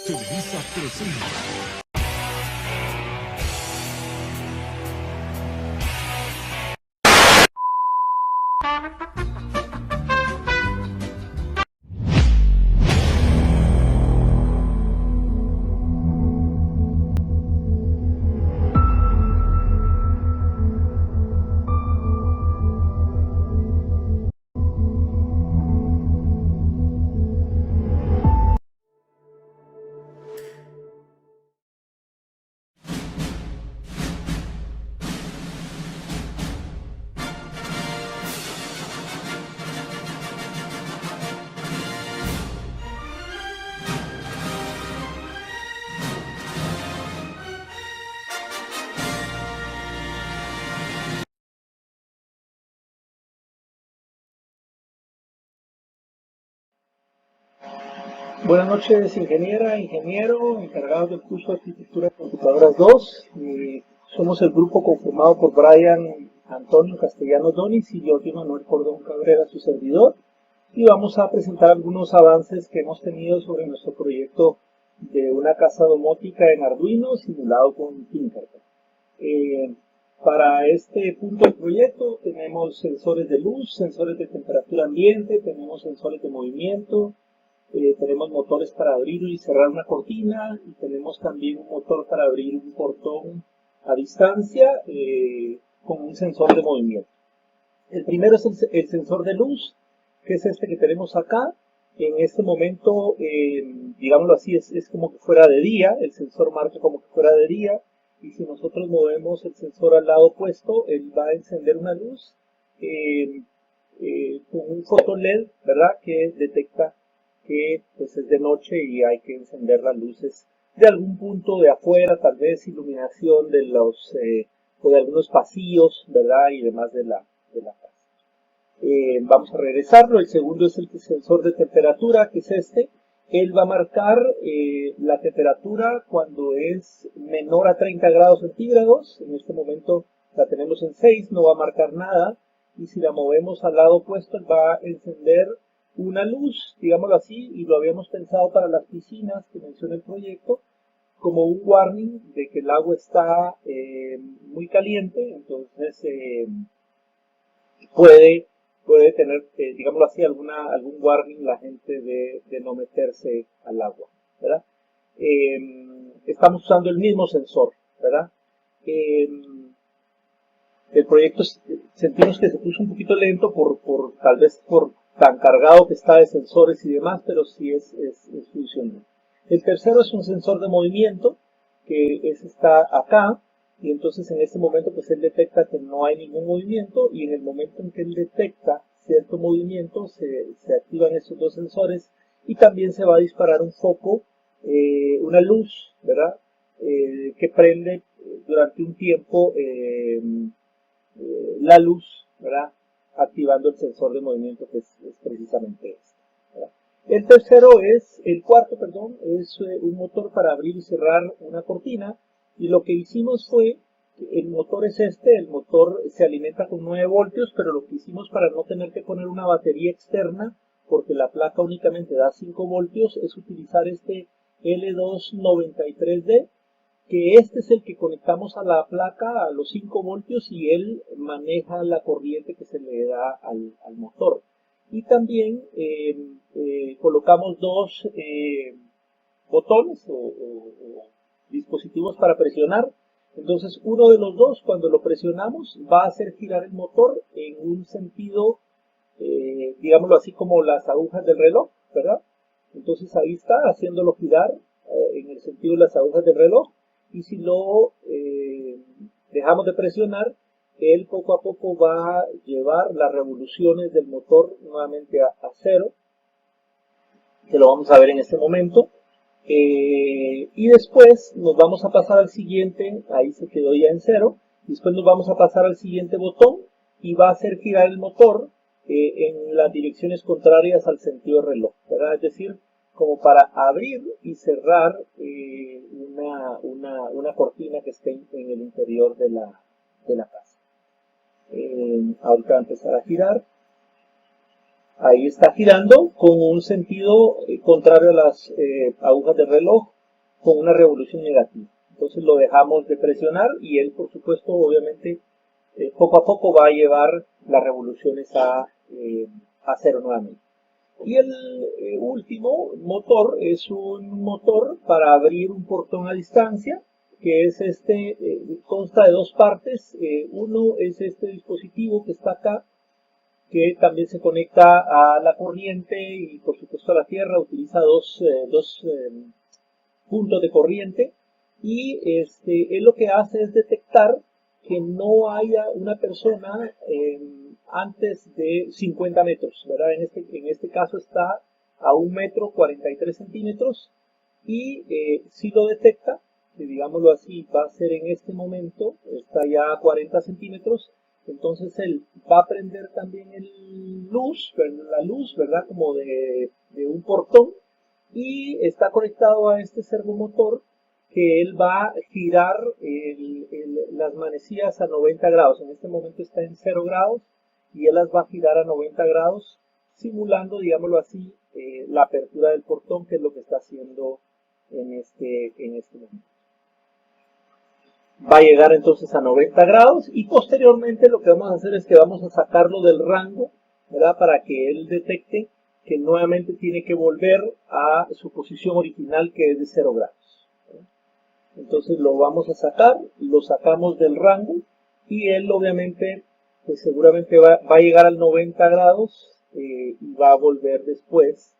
Televisa presenta. Buenas noches, ingeniera, ingeniero, encargados del curso de Arquitectura de Computadoras 2. Somos el grupo conformado por Brian Antonio Castellanos Donis y Jorge Manuel Cordón Cabrera, su servidor. Y vamos a presentar algunos avances que hemos tenido sobre nuestro proyecto de una casa domótica en Arduino simulado con Tinkercad. Para este punto del proyecto tenemos sensores de luz, sensores de temperatura ambiente, tenemos sensores de movimiento, tenemos motores para abrir y cerrar una cortina y tenemos también un motor para abrir un portón a distancia con un sensor de movimiento. El primero es el sensor de luz, que es este que tenemos acá. En este momento, digámoslo así, es como que fuera de día, el sensor marca como que fuera de día, y si nosotros movemos el sensor al lado opuesto, él va a encender una luz con un foto LED, ¿verdad?, que detecta que pues es de noche y hay que encender las luces de algún punto de afuera, tal vez iluminación de los o de algunos pasillos, ¿verdad?, y demás de la casa. Vamos a regresarlo. El segundo es el sensor de temperatura, que es este. Él va a marcar la temperatura cuando es menor a 30 grados centígrados. En este momento la tenemos en 6, no va a marcar nada. Y si la movemos al lado opuesto, él va a encender una luz, digámoslo así, y lo habíamos pensado para las piscinas que menciona el proyecto, como un warning de que el agua está muy caliente, entonces puede tener, digámoslo así, algún warning la gente de no meterse al agua, ¿verdad? Estamos usando el mismo sensor, ¿verdad? El proyecto sentimos que se puso un poquito lento tal vez por tan cargado que está de sensores y demás, pero sí es funcional. El tercero es un sensor de movimiento, que está acá, y entonces en este momento pues él detecta que no hay ningún movimiento, y en el momento en que él detecta cierto movimiento se activan estos dos sensores, y también se va a disparar un foco, una luz, ¿verdad?, que prende durante un tiempo la luz, ¿verdad?, activando el sensor de movimiento, que es precisamente este, ¿verdad? El cuarto, perdón, es un motor para abrir y cerrar una cortina, y lo que hicimos fue, el motor es el motor se alimenta con 9 voltios, pero lo que hicimos para no tener que poner una batería externa, porque la placa únicamente da 5 voltios, es utilizar este L293D, que este es el que conectamos a la placa a los 5 voltios y él maneja la corriente que se le da al motor. Y también colocamos dos botones o dispositivos para presionar. Entonces uno de los dos, cuando lo presionamos, va a hacer girar el motor en un sentido, digámoslo así, como las agujas del reloj, ¿verdad? Entonces ahí está, haciéndolo girar en el sentido de las agujas del reloj. Y si lo dejamos de presionar, él poco a poco va a llevar las revoluciones del motor nuevamente a cero, que lo vamos a ver en este momento. Y después nos vamos a pasar al siguiente, ahí se quedó ya en cero, después nos vamos a pasar al siguiente botón y va a hacer girar el motor en las direcciones contrarias al sentido del reloj, ¿verdad? Es decir, como para abrir y cerrar una cortina que esté en el interior de la casa. Ahorita va a empezar a girar. Ahí está girando con un sentido contrario a las agujas del reloj. con una revolución negativa. Entonces lo dejamos de presionar y él, por supuesto, obviamente, poco a poco va a llevar las revoluciones a cero nuevamente. Y el último motor es un motor para abrir un portón a distancia, que es consta de dos partes. Uno es este dispositivo que está acá, que también se conecta a la corriente y por supuesto a la tierra. Utiliza dos puntos de corriente y él lo que hace es detectar que no haya una persona antes de 50 metros, ¿verdad? En este caso está a 1,43 m y si lo detecta, digámoslo así, va a ser en este momento, está ya a 40 centímetros, entonces él va a prender también la luz, ¿verdad? Como de un portón, y está conectado a este servomotor que él va a girar las manecillas a 90 grados. En este momento está en 0 grados y él las va a girar a 90 grados, simulando, digámoslo así, la apertura del portón, que es lo que está haciendo en este momento. Va a llegar entonces a 90 grados y posteriormente lo que vamos a hacer es que vamos a sacarlo del rango, ¿verdad? Para que él detecte que nuevamente tiene que volver a su posición original, que es de 0 grados. Entonces lo vamos a sacar, lo sacamos del rango y él obviamente, pues seguramente va a llegar al 90 grados y va a volver después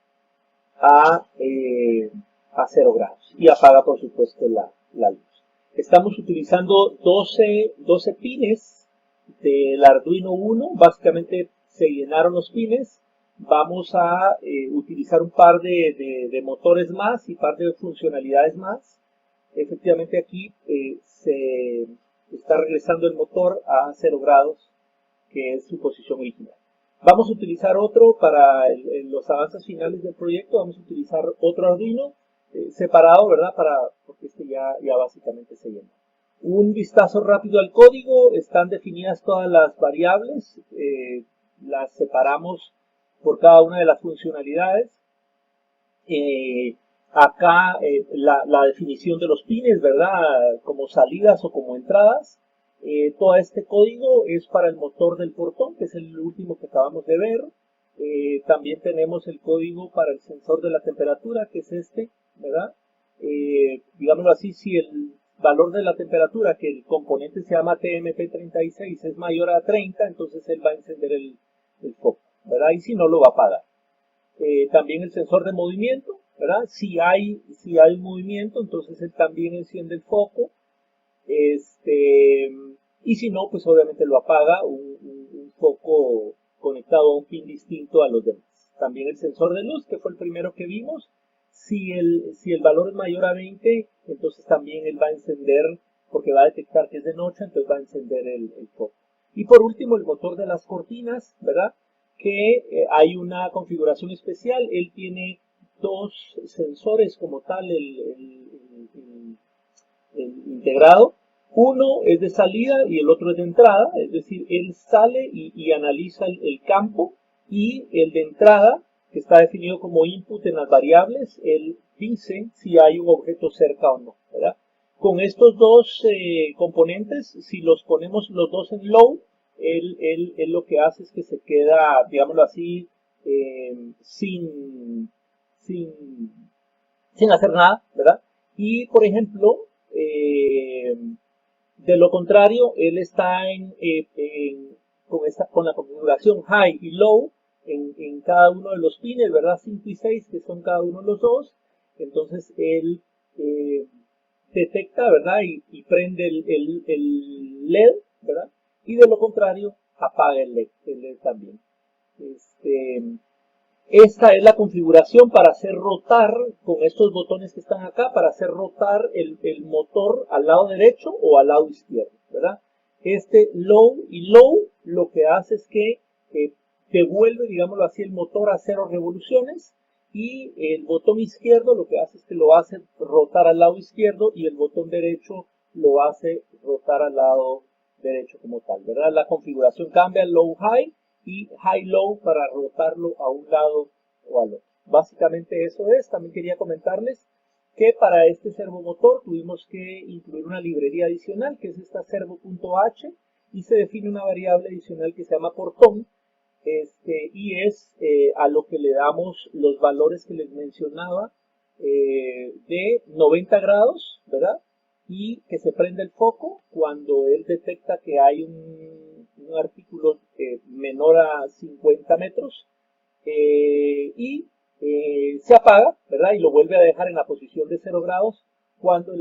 a 0 grados y apaga por supuesto la luz. Estamos utilizando 12 pines del Arduino Uno, básicamente se llenaron los pines. Vamos a utilizar un par de motores más y par de funcionalidades más. Efectivamente aquí se está regresando el motor a 0 grados, que es su posición original. Vamos a utilizar otro para los avances finales del proyecto. Vamos a utilizar otro Arduino separado, ¿verdad? Porque ya básicamente se llena. Un vistazo rápido al código. Están definidas todas las variables. Las separamos por cada una de las funcionalidades. Acá la definición de los pines, ¿verdad? Como salidas o como entradas. Todo este código es para el motor del portón, que es el último que acabamos de ver. También tenemos el código para el sensor de la temperatura, que es este, ¿verdad? Digámoslo así, si el valor de la temperatura, que el componente se llama TMP36, es mayor a 30, entonces él va a encender el foco, ¿verdad? Y si no, lo va a apagar. También el sensor de movimiento, ¿verdad? Si hay movimiento, entonces él también enciende el foco. Y si no, pues obviamente lo apaga, un foco conectado a un pin distinto a los demás. También el sensor de luz, que fue el primero que vimos. Si el valor es mayor a 20, entonces también él va a encender, porque va a detectar que es de noche, entonces va a encender el foco. Y por último, el motor de las cortinas, ¿verdad? Que hay una configuración especial. Él tiene dos sensores como tal, el integrado. Uno es de salida y el otro es de entrada, es decir, él sale y analiza el campo, y el de entrada, que está definido como input en las variables, él dice si hay un objeto cerca o no, ¿verdad? Con estos dos componentes, si los ponemos los dos en low, él lo que hace es que se queda, digámoslo así, sin hacer nada, ¿verdad? Y por ejemplo, de lo contrario, él está con la configuración high y low en cada uno de los pines, ¿verdad? 5 y 6, que son cada uno de los dos. Entonces él detecta, ¿verdad? Y prende el LED, ¿verdad? Y de lo contrario, apaga el LED también. Esta es la configuración para hacer rotar, con estos botones que están acá, para hacer rotar el motor al lado derecho o al lado izquierdo, ¿verdad? Este low y low lo que hace es que devuelve, digámoslo así, el motor a 0 revoluciones, y el botón izquierdo lo que hace es que lo hace rotar al lado izquierdo, y el botón derecho lo hace rotar al lado derecho como tal, ¿verdad? La configuración cambia low-high y high-low para rotarlo a un lado o al otro. Básicamente eso es. También quería comentarles que para este servomotor tuvimos que incluir una librería adicional, que es esta servo.h, y se define una variable adicional que se llama portón, y es a lo que le damos los valores que les mencionaba, de 90 grados, ¿verdad? Y que se prende el foco cuando él detecta que hay un artículo menor a 50 metros, y se apaga, ¿verdad? Y lo vuelve a dejar en la posición de 0 grados cuando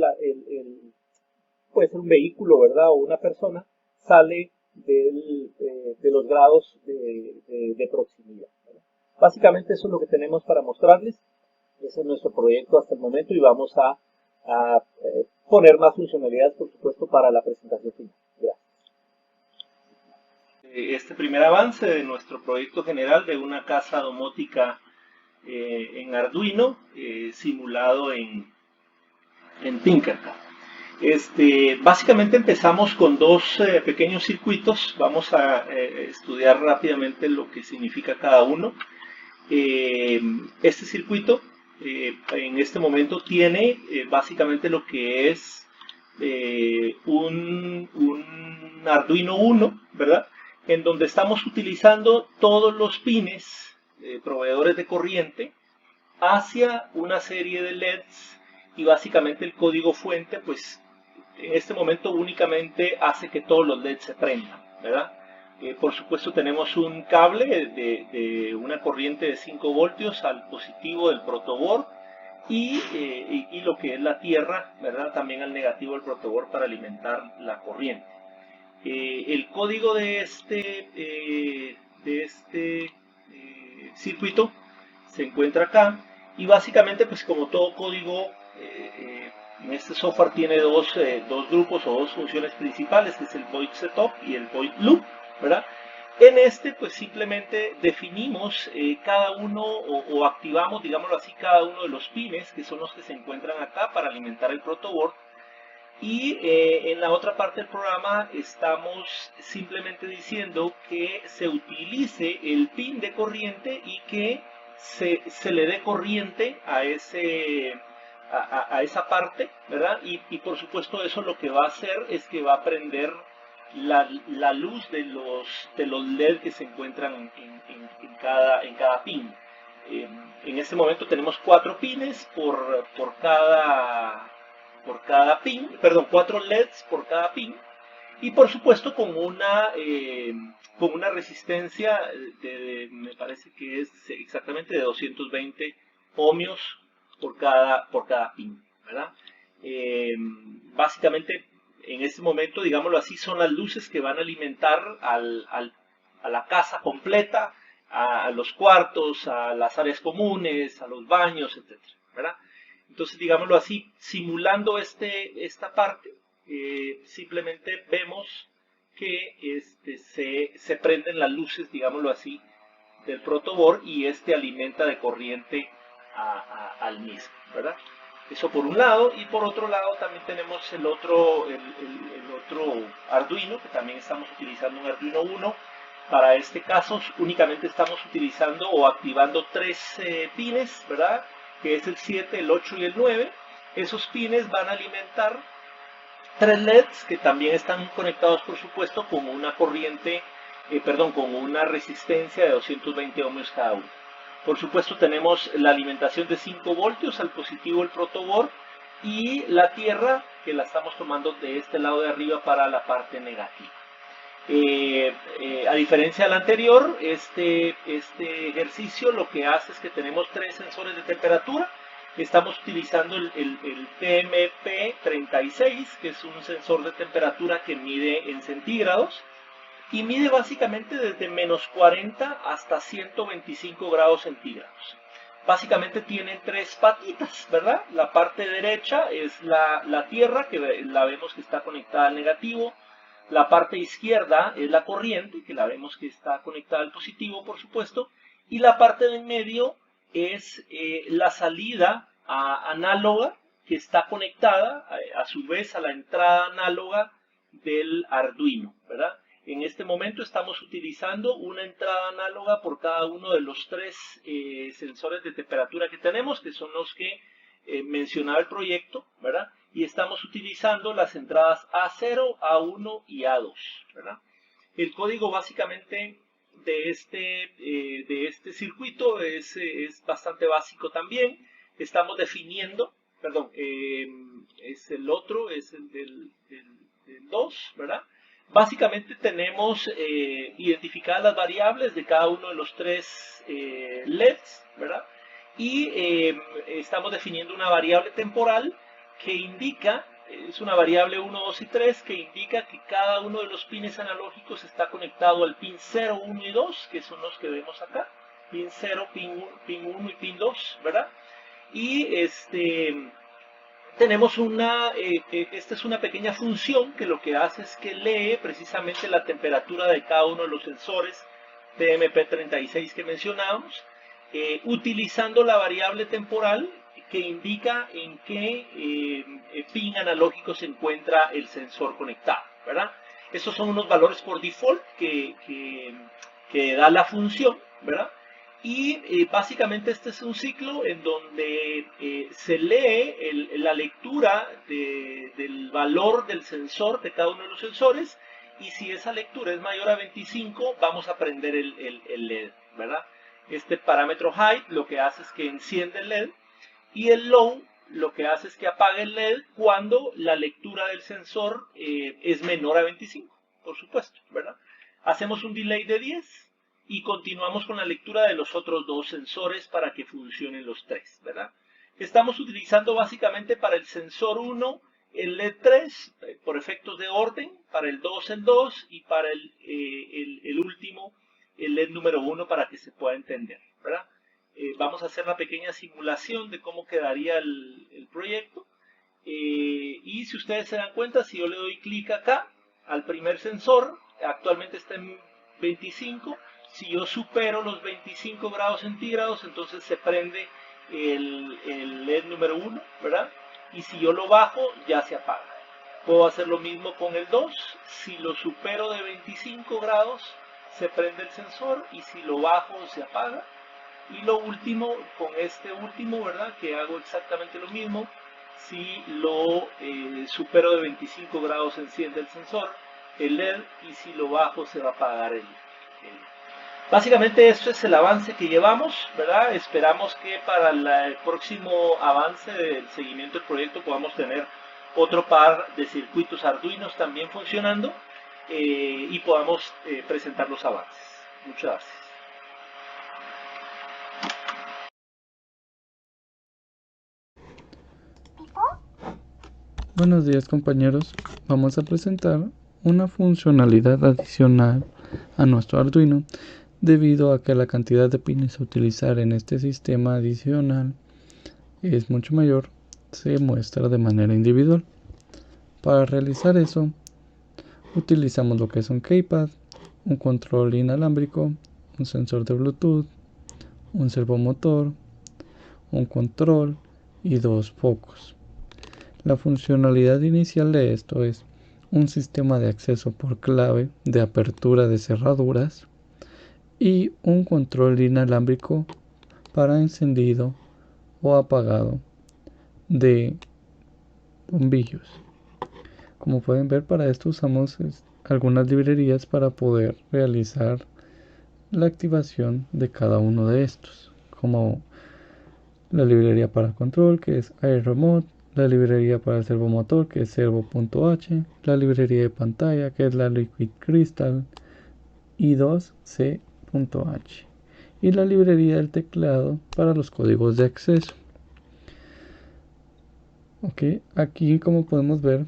puede ser un vehículo, ¿verdad? O una persona sale de los grados de proximidad, ¿verdad? Básicamente eso es lo que tenemos para mostrarles. Ese es nuestro proyecto hasta el momento y vamos a poner más funcionalidades, por supuesto, para la presentación final. Gracias. Este primer avance de nuestro proyecto general de una casa domótica en Arduino, simulado en Tinkercad. Básicamente empezamos con dos pequeños circuitos. Vamos a estudiar rápidamente lo que significa cada uno. Este circuito en este momento tiene básicamente lo que es un Arduino Uno, ¿verdad? En donde estamos utilizando todos los pines proveedores de corriente hacia una serie de LEDs, y básicamente el código fuente pues en este momento únicamente hace que todos los LEDs se prendan, ¿verdad? Por supuesto tenemos un cable de una corriente de 5 voltios al positivo del protoboard y lo que es la tierra, ¿verdad? También al negativo del protoboard para alimentar la corriente. El código de este circuito se encuentra acá, y básicamente pues como todo código en este software tiene dos grupos o dos funciones principales, que es el void setup y el void loop, ¿verdad? En pues simplemente definimos cada uno o activamos, digámoslo así, cada uno de los pines, que son los que se encuentran acá para alimentar el protoboard. Y en la otra parte del programa estamos simplemente diciendo que se utilice el pin de corriente y que se le dé corriente a esa parte, ¿verdad? Y por supuesto eso lo que va a hacer es que va a prender la luz de los LED que se encuentran en cada pin. En este momento tenemos 4 pines por cada pin, perdón, 4 LEDs por cada pin, y por supuesto con una resistencia me parece que es exactamente de 220 ohmios por cada pin, ¿verdad? Básicamente en este momento, digámoslo así, son las luces que van a alimentar a la casa completa, a los cuartos, a las áreas comunes, a los baños, etcétera, ¿verdad? Entonces, digámoslo así, simulando esta parte, simplemente vemos que se prenden las luces, digámoslo así, del protoboard, y alimenta de corriente al mismo, ¿verdad? Eso por un lado, y por otro lado también tenemos el otro Arduino, que también estamos utilizando un Arduino Uno. Para este caso únicamente estamos utilizando o activando 3 pines, ¿verdad? Que es el 7, el 8 y el 9. Esos pines van a alimentar 3 LEDs que también están conectados, por supuesto, con una corriente, con una resistencia de 220 ohmios cada uno. Por supuesto tenemos la alimentación de 5 voltios al positivo del protoboard, y la tierra que la estamos tomando de este lado de arriba para la parte negativa. A diferencia del anterior, este ejercicio lo que hace es que tenemos 3 sensores de temperatura. Estamos utilizando el TMP36, que es un sensor de temperatura que mide en centígrados y mide básicamente desde menos 40 hasta 125 grados centígrados. Básicamente tiene 3 patitas, ¿verdad? La parte derecha es la tierra, que la vemos que está conectada al negativo. La parte izquierda es la corriente, que la vemos que está conectada al positivo, por supuesto. Y la parte de en medio es la salida análoga, que está conectada a su vez a la entrada análoga del Arduino, ¿verdad? En este momento estamos utilizando una entrada análoga por cada uno de los 3 sensores de temperatura que tenemos, que son los que mencionaba el proyecto, ¿verdad? Y estamos utilizando las entradas A0, A1 y A2, ¿verdad? El código básicamente de este circuito es bastante básico también. Estamos definiendo, perdón, es el otro, es el del 2, ¿verdad? Básicamente tenemos identificadas las variables de cada uno de los tres LEDs, ¿verdad? Y estamos definiendo una variable temporal que indica, es una variable 1, 2 y 3, que indica que cada uno de los pines analógicos está conectado al pin 0, 1 y 2, que son los que vemos acá. Pin 0, pin 1 y pin 2, ¿verdad? Y tenemos esta es una pequeña función que lo que hace es que lee precisamente la temperatura de cada uno de los sensores TMP36 que mencionábamos, utilizando la variable temporal que indica en qué pin analógico se encuentra el sensor conectado, ¿verdad? Estos son unos valores por default que da la función, ¿verdad? Y básicamente este es un ciclo en donde se lee la lectura del valor del sensor, de cada uno de los sensores, y si esa lectura es mayor a 25, vamos a prender el LED, ¿verdad? Este parámetro height lo que hace es que enciende el LED, y el low lo que hace es que apaga el LED cuando la lectura del sensor es menor a 25, por supuesto, ¿verdad? Hacemos un delay de 10 y continuamos con la lectura de los otros dos sensores para que funcionen los tres, ¿verdad? Estamos utilizando básicamente para el sensor 1 el LED 3 por efectos de orden, para el 2 el 2 y para el último el LED número 1 para que se pueda entender, ¿verdad? Vamos a hacer una pequeña simulación de cómo quedaría el proyecto. Y si ustedes se dan cuenta, si yo le doy clic acá al primer sensor, actualmente está en 25. Si yo supero los 25 grados centígrados, entonces se prende el LED número 1, ¿verdad? Y si yo lo bajo, ya se apaga. Puedo hacer lo mismo con el 2. Si lo supero de 25 grados, se prende el sensor, y si lo bajo, se apaga. Y lo último, con este último, ¿verdad? Que hago exactamente lo mismo. Si lo supero de 25 grados, se enciende el sensor, el LED, y si lo bajo, se va a apagar el LED. Básicamente esto es el avance que llevamos, ¿verdad? Esperamos que para el próximo avance del seguimiento del proyecto podamos tener otro par de circuitos Arduinos también funcionando y podamos presentar los avances. Muchas gracias. Buenos días, compañeros. Vamos a presentar una funcionalidad adicional a nuestro Arduino. Debido a que la cantidad de pines a utilizar en este sistema adicional es mucho mayor, se muestra de manera individual. Para realizar eso, utilizamos lo que es un keypad, un control inalámbrico, un sensor de Bluetooth, un servomotor, un control y dos focos. La funcionalidad inicial de esto es un sistema de acceso por clave de apertura de cerraduras y un control inalámbrico para encendido o apagado de bombillos. Como pueden ver, para esto usamos algunas librerías para poder realizar la activación de cada uno de estos, como la librería para control, que es iRemote, la librería para el servomotor, que es servo.h, la librería de pantalla, que es la Liquid Crystal i2c.h, y la librería del teclado para los códigos de acceso. Aquí, como podemos ver,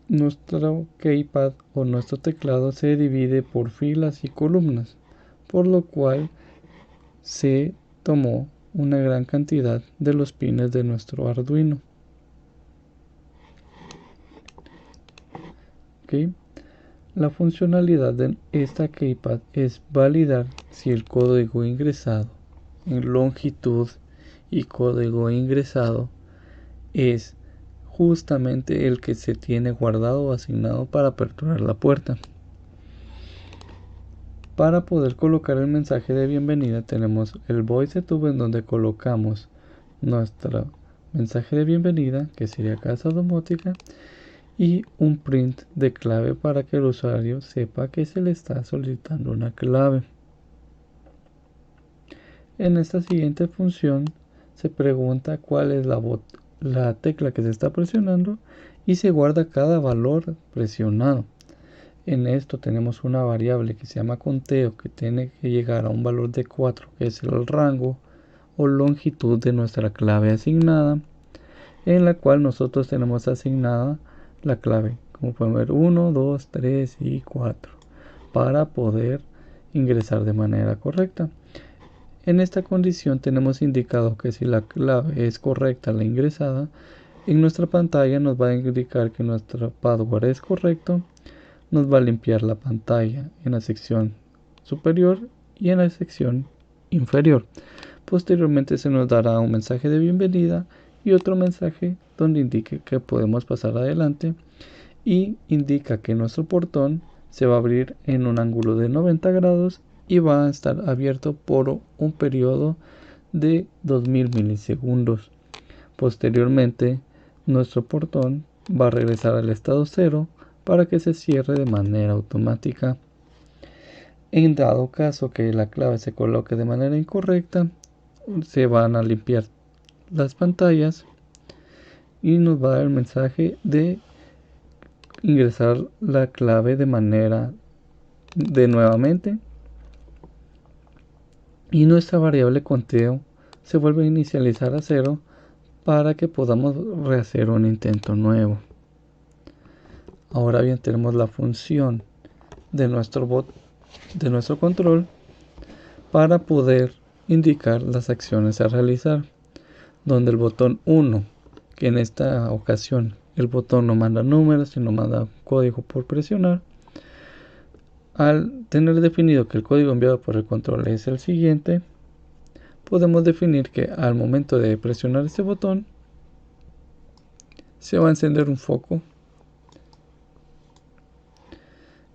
nuestro keypad o nuestro teclado se divide por filas y columnas, por lo cual se tomó una gran cantidad de los pines de nuestro Arduino. La funcionalidad de esta keypad es validar si el código ingresado en longitud y código ingresado es justamente el que se tiene guardado o asignado para aperturar la puerta. Para poder colocar el mensaje de bienvenida tenemos el voice tube, en donde colocamos nuestro mensaje de bienvenida, que sería casa domótica, y un print de clave para que el usuario sepa que se le está solicitando una clave. En esta siguiente función se pregunta cuál es la tecla que se está presionando y se guarda cada valor presionado. En esto tenemos una variable que se llama conteo, que tiene que llegar a un valor de 4, que es el rango o longitud de nuestra clave asignada, en la cual nosotros tenemos asignada la clave, como pueden ver, 1, 2, 3 y 4, para poder ingresar de manera correcta. En esta condición tenemos indicado que si la clave es correcta la ingresada, en nuestra pantalla nos va a indicar que nuestro password es correcto, nos va a limpiar la pantalla en la sección superior y en la sección inferior. Posteriormente se nos dará un mensaje de bienvenida y otro mensaje donde indique que podemos pasar adelante y indica que nuestro portón se va a abrir en un ángulo de 90 grados y va a estar abierto por un periodo de 2000 milisegundos. Posteriormente, nuestro portón va a regresar al estado 0 para que se cierre de manera automática. En dado caso que la clave se coloque de manera incorrecta, se van a limpiar las pantallas y nos va a dar el mensaje de ingresar la clave de manera de nuevamente, y nuestra variable conteo se vuelve a inicializar a 0 para que podamos rehacer un intento nuevo. Ahora bien, tenemos la función de nuestro control para poder indicar las acciones a realizar, donde el botón 1, que en esta ocasión el botón no manda números sino manda código por presionar. Al tener definido que el código enviado por el control es el siguiente, podemos definir que al momento de presionar este botón se va a encender un foco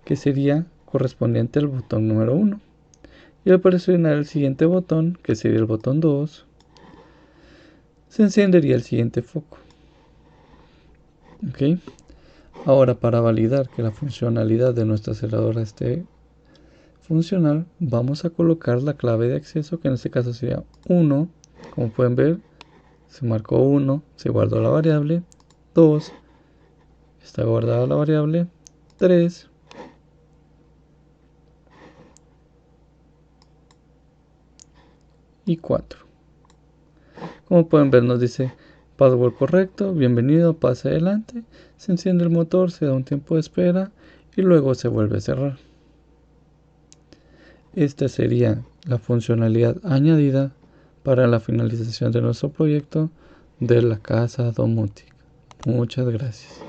que sería correspondiente al botón número 1, y al presionar el siguiente botón, que sería el botón 2, se encendería el siguiente foco. ¿Ok? Ahora, para validar que la funcionalidad de nuestra cerradura esté funcional, vamos a colocar la clave de acceso, que en este caso sería 1. Como pueden ver, se marcó 1, se guardó la variable. 2, está guardada la variable. 3, y 4. Como pueden ver, nos dice password correcto, bienvenido, pase adelante. Se enciende el motor, se da un tiempo de espera y luego se vuelve a cerrar. Esta sería la funcionalidad añadida para la finalización de nuestro proyecto de la casa domótica. Muchas gracias.